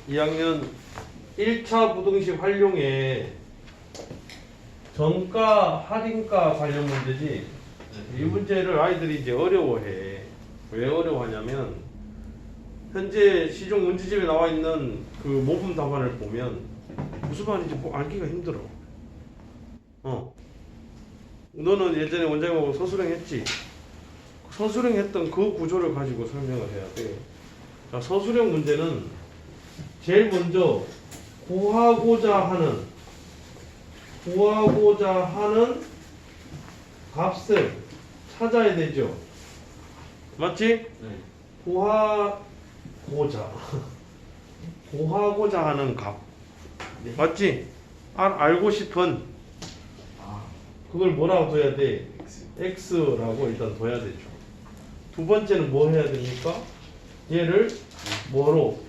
2학년 1차 부등식 활용에 정가, 할인가 관련 문제지. 이 문제를 아이들이 이제 어려워해. 왜 어려워하냐면 현재 시중 문제집에 나와 있는 그 모품 답안을 보면 무슨 말인지 뭐 알기가 힘들어. 너는 예전에 원장님하고 서술형했지? 서술형했던 그 구조를 가지고 설명을 해야 돼. 자, 서술형 문제는 제일 먼저 구하고자 하는 값을 찾아야 되죠. 맞지? 네. 구하고자 하는 값. 네. 맞지? 알고 싶은 그걸 뭐라고 둬야 돼? x라고 일단 둬야 되죠. 두 번째는 뭐 해야 됩니까? 얘를 뭐로?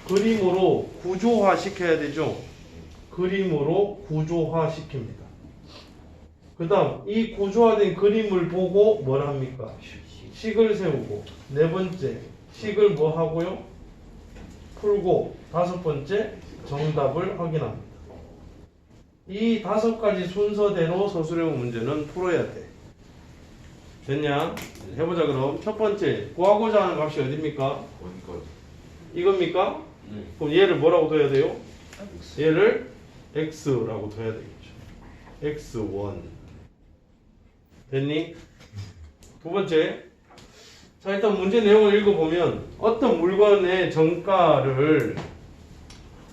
그림으로 구조화 시켜야 되죠. 그림으로 구조화 시킵니다. 그 다음 이 구조화된 그림을 보고 뭘 합니까? 식을 세우고, 네 번째 식을 뭐 하고요? 풀고, 다섯 번째 정답을 확인합니다. 이 5가지 순서대로 서술형 문제는 풀어야 돼. 됐냐? 해보자. 그럼 첫 번째 구하고자 하는 값이 어딥니까? 원가. 이겁니까? 네. 그럼 얘를 뭐라고 둬야 돼요? 얘를 x라고 둬야 되겠죠. x1 됐니? 두 번째, 자 일단 문제 내용을 읽어보면 어떤 물건의 정가를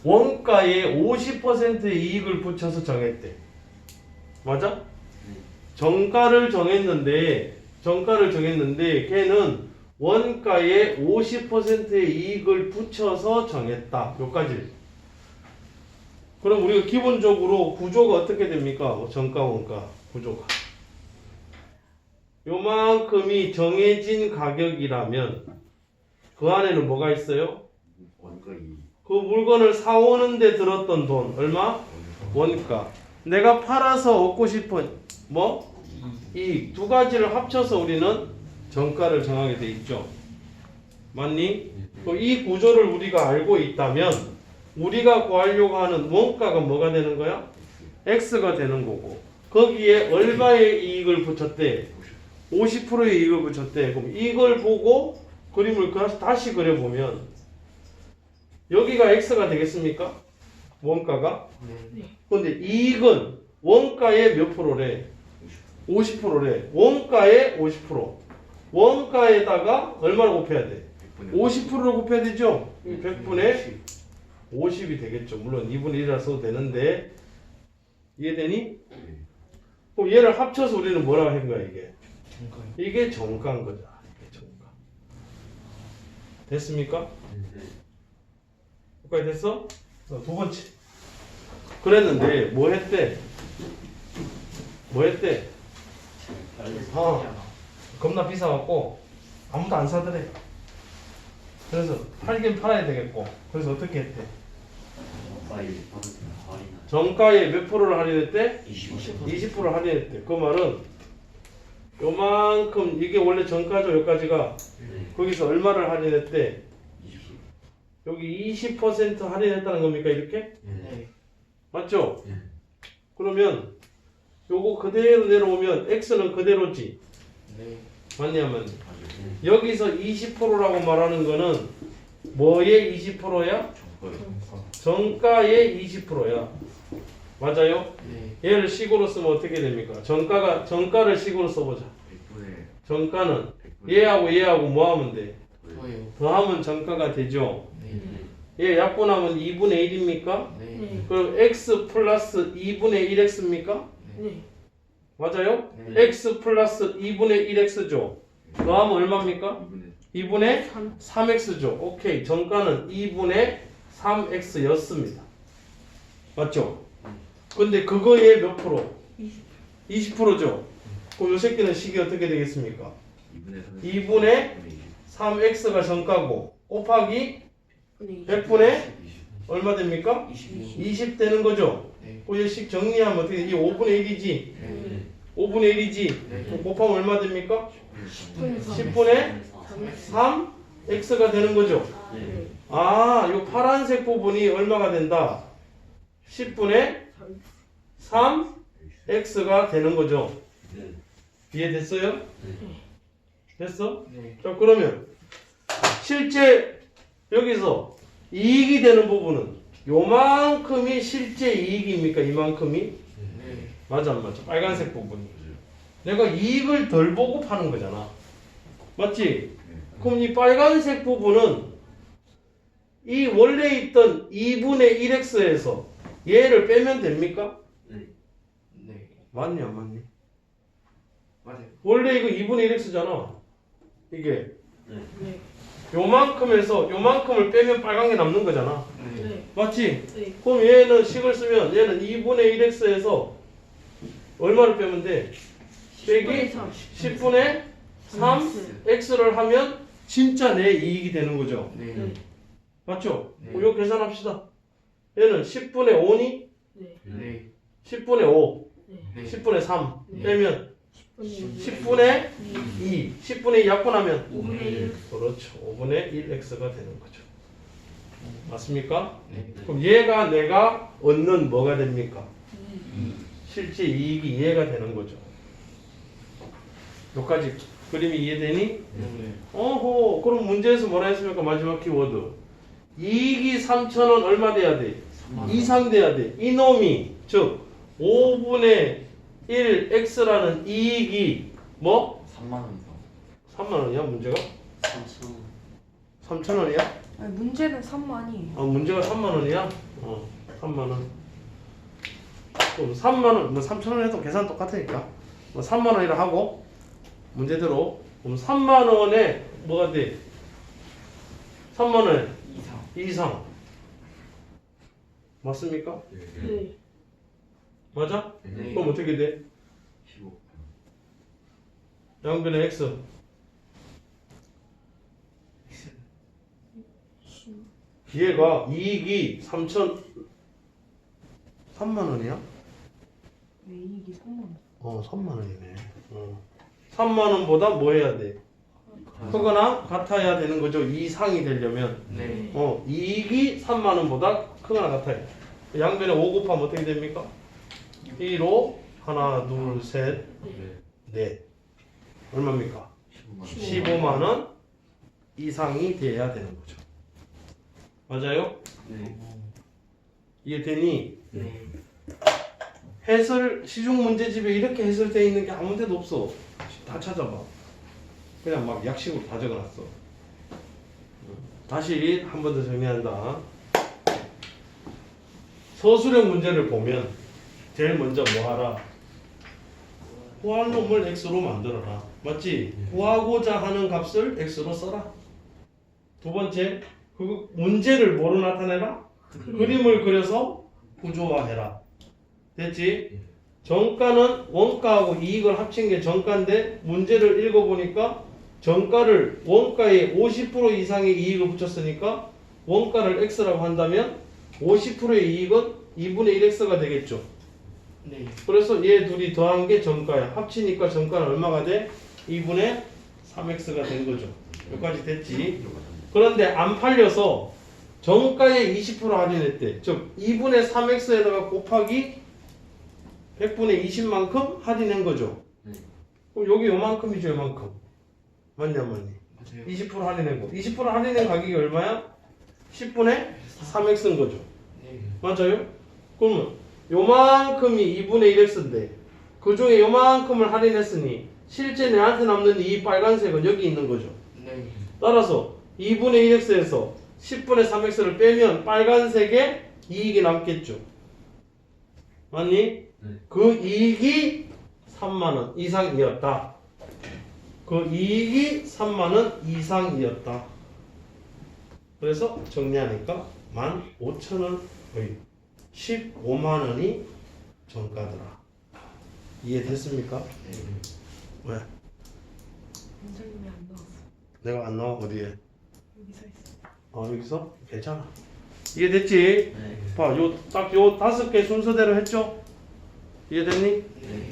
원가에 50%의 이익을 붙여서 정했대. 맞아? 정가를 정했는데 걔는 원가에 50%의 이익을 붙여서 정했다. 여기까지. 그럼 우리가 기본적으로 구조가 어떻게 됩니까? 정가 원가 구조가 요만큼이 정해진 가격이라면 그 안에는 뭐가 있어요? 원가 2. 그 물건을 사오는데 들었던 돈 얼마? 원가. 내가 팔아서 얻고 싶은 뭐? 이 두 가지를 합쳐서 우리는 정가를 정하게 돼 있죠. 맞니? 이 구조를 우리가 알고 있다면 우리가 구하려고 하는 원가가 뭐가 되는 거야? X가 되는 거고 거기에 얼마의 이익을 붙였대? 50%의 이익을 붙였대. 그럼 이걸 보고 그림을 다시 그려보면 여기가 X가 되겠습니까? 원가가? 그런데 이익은 원가의 몇 프로래? 50%래. 원가의 50%. 원가에다가 얼마를 곱해야 돼? 50%를 곱해야 되죠? 100분의 50이 되겠죠. 물론 2분의 1이라 써도 되는데 이해되니? 그럼 얘를 합쳐서 우리는 뭐라고 한 거야 이게? 이게 정가인 거죠. 이게 정가. 됐습니까? 여기까지 됐어? 두 번째. 그랬는데 뭐 했대? 겁나 비싸갖고 아무도 안 사더래. 그래서 팔긴 팔아야 되겠고 그래서 어떻게 했대? 정가에 몇 프로를 할인했대? 20%를 할인했대. 그 말은 요만큼 이게 원래 정가죠. 여기까지가. 거기서 얼마를 할인했대? 여기 20% 할인했다는 겁니까? 이렇게? 네. 맞죠? 그러면 요거 그대로 내려오면 X는 그대로지. 네. 맞냐면 여기서 20%라고 말하는 거는 뭐의 20%야? 정가의 20%야. 맞아요? 네. 얘를 식으로 쓰면 어떻게 됩니까? 정가를 식으로 써보자. 정가는 얘하고 뭐 하면 돼? 더하면 정가가 되죠. 얘 약분하면 2분의 1입니까? 네. 그럼 x 플러스 2분의 1x입니까? 네. 맞아요? 네. x 플러스 2분의 1x죠. 더하면 얼마입니까? 2분의 3x죠. 오케이. 정가는 2분의 3x였습니다. 맞죠? 근데 그거의 몇 프로? 20%죠. 그럼 이 새끼는 식이 어떻게 되겠습니까? 2분의 3x가 정가고 곱하기 100분의 얼마 됩니까? 20 되는 거죠. 그 식 정리하면 어떻게 돼? 이 5분의 1이지. 5분의 1이지. 곱하면 얼마 됩니까? 10분의 3 x가 되는 거죠. 네. 아, 요 파란색 부분이 얼마가 된다? 10분의 3x가 되는 거죠. 네. 이해됐어요? 됐어? 네. 자, 그러면 실제 여기서 이익이 되는 부분은 요만큼이 실제 이익입니까? 이만큼이? 네. 맞아 안 맞아? 빨간색 부분이. 내가 이익을 덜 보고 파는 거잖아. 맞지? 그럼 이 빨간색 부분은 이 원래 있던 2분의 1x에서 얘를 빼면 됩니까? 네. 네. 맞니 안 맞니? 맞아요. 원래 이거 2분의 1x잖아. 이게 네. 요만큼에서 요만큼을 빼면 빨간 게 남는 거잖아. 네. 네. 맞지? 네. 그럼 얘는 식을 쓰면 얘는 2분의 1x에서 얼마를 빼면 돼? 빼기 10분의 3x를 하면 진짜 내 이익이 되는 거죠. 네. 맞죠? 네. 그럼 이거 계산합시다. 얘는 10분의 5니? 네. 10분의 5, 네. 10분의 3 네. 빼면 10분의 2, 10분의 2 약분하면 5분의 1. 그렇죠. 5분의 1x가 되는 거죠. 맞습니까? 네. 그럼 얘가 내가 얻는 뭐가 됩니까? 실제 이익이 얘가 되는 거죠. 여기까지 그림이 이해되니? 네. 어허, 그럼 문제에서 뭐라 했습니까? 마지막 키워드. 이익이 3,000원 얼마 돼야 돼? 이상 돼야 돼. 이놈이, 즉 5분의 1 x라는 이익이 뭐? 3만 원 이상. 3만 원이야 문제가? 3천 원. 3천 원이야? 아니, 문제는 3만이. 아 문제가 3만 원이야? 3만 원. 그럼 3만 원, 뭐 3천 원 해도 계산 똑같으니까. 뭐 3만 원이라 하고 문제대로 그럼 3만 원에 뭐가 돼? 3만 원 이상. 이상. 맞습니까? 네. 맞아? 네. 그럼 어떻게 돼? 15. 양변의 x. 얘가 이익이 3만 원이야? 왜 이익이 3만? 3만 원이네. 3만 원보다 뭐 해야 돼? 크거나 같아야 되는 거죠. 이상이 되려면. 네. 이익이 3만 원보다 크거나 같아요. 양변에 5 곱하면 어떻게 됩니까? 1로 하나, 둘, 셋, 네. 넷. 얼마입니까? 15만 15만 원 이상이 돼야 되는 거죠. 맞아요? 네. 이해되니? 네. 해설 시중 문제집에 이렇게 해설되어 있는 게 아무 데도 없어. 다 찾아봐. 그냥 막 약식으로 다 적어놨어. 다시 한 번 더 정리한다. 서술형 문제를 보면 제일 먼저 뭐 하라? 구할 놈을 x로 만들어라. 맞지? 구하고자 하는 값을 x로 써라. 두 번째, 그 문제를 뭐로 나타내라? 그림을 그려서 구조화해라. 됐지? 정가는 원가하고 이익을 합친 게 정가인데 문제를 읽어보니까 정가를 원가의 50% 이상의 이익을 붙였으니까 원가를 x라고 한다면 50%의 이익은 2분의 1x가 되겠죠. 네. 그래서 얘 둘이 더한 게 정가야. 합치니까 정가는 얼마가 돼? 2분의 3x가 된 거죠. 여기까지 됐지? 그런데 안 팔려서 정가의 20% 할인했대. 즉 2분의 3x에다가 곱하기 100분의 20만큼 할인한 거죠. 네. 그럼 여기 요만큼이죠, 요만큼. 맞냐, 맞니? 맞아요. 20% 할인한 거. 20% 할인한 가격이 얼마야? 10분의 3x인 거죠. 네. 맞아요? 그러면 요만큼이 2분의 1x인데 그 중에 요만큼을 할인했으니 실제 내한테 남는 이 빨간색은 여기 있는 거죠. 네. 따라서 2분의 1x에서 10분의 3x를 빼면 빨간색에 이익이 남겠죠. 맞니? 네. 그 이익이 3만원 이상이었다. 그 이익이 3만원 이상이었다. 그래서 정리하니까 15,000원, 15만원이 정가더라. 이해됐습니까? 네. 왜? 원장님이 안 나왔어. 내가 안 나와? 어디에? 여기 서 있어. 여기서? 괜찮아. 이해됐지? 네. 봐, 요 5개 순서대로 했죠? 이해됐니? 네.